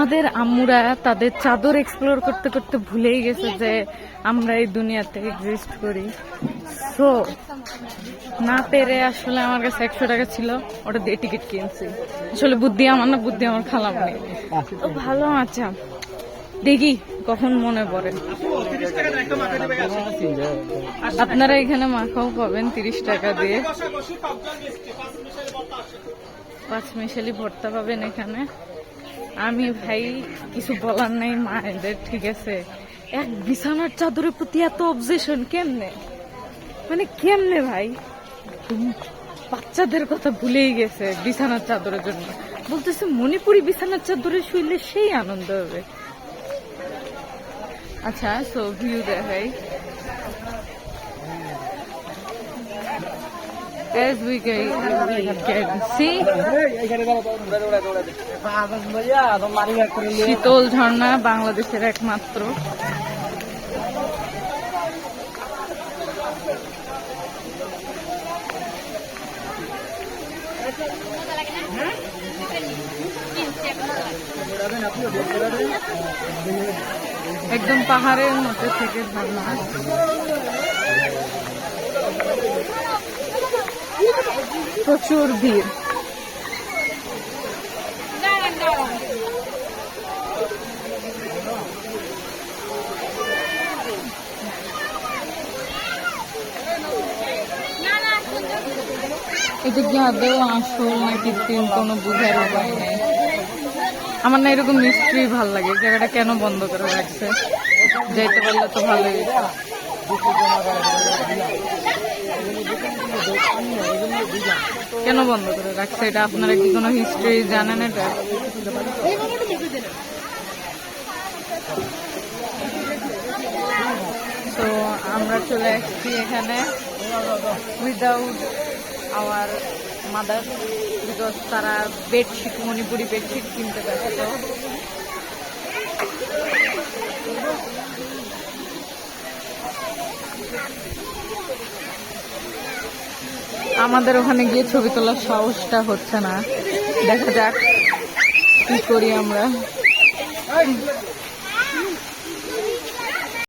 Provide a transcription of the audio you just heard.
আমাদের আম্মুরা তাদের চাদর এক্সপ্লোর করতে করতে ভুলেই গেছে যে আমরা এই দুনিয়াতে এক্সিস্ট করি। সো না পেরে আসলে আমার কাছে 100 টাকা ছিল, ওটা দিয়ে টিকিট কিনছি। আসলে বুদ্ধি আমার না, বুদ্ধি আমার খালামণি। তো ভালো আচ্ছা, দেখি কখন মনে পড়ে। আপনারা এখানে মাখাও পাবেন 30 টাকা দিয়ে, 5 মিশালি ভর্তা পাবেন এখানে। আমি ভাই কিছু বলার নাই মায়েদের, ঠিক আছে? এক বিছানার চাদরের প্রতি এত অবজেশন কেমনে, মানে কেমনে ভাই? বাচ্চাদের কথা ভুলেই গেছে বিছানার চাদরের জন্য। বলতেছে মণিপুরি বিছানার চাদরে শুইলে সেই আনন্দ হবে। আচ্ছা, সো ভিউ দেখাই। As we can see, শীতল ঝর্ণা বাংলাদেশের একমাত্র। একদম পাহাড়ের মধ্যে থেকে ঝর্ণা। প্রচুর ভিড়। এটা কি আদৌ আসল না কৃত্রিম কোনো বুঝার উপায় নেই। আমার না এরকম মিস্ট্রি ভাল লাগে। জায়গাটা কেন বন্ধ করে রাখছে? যাইতে পারলে তো ভালোই। কেন বন্ধ করে রাখছে এটা? আপনারা কি কোনো হিস্ট্রি জানেন এটা? তো আমরা চলে আসছি এখানে উইদাউট আওয়ার মাদার, বিকজ তারা বেডশিট, মণিপুরি বেডশিট কিনতে ব্যস্ত। আমাদের ওখানে গিয়ে ছবি তোলার সাহসটা হচ্ছে না, দেখা যাক কি করি আমরা।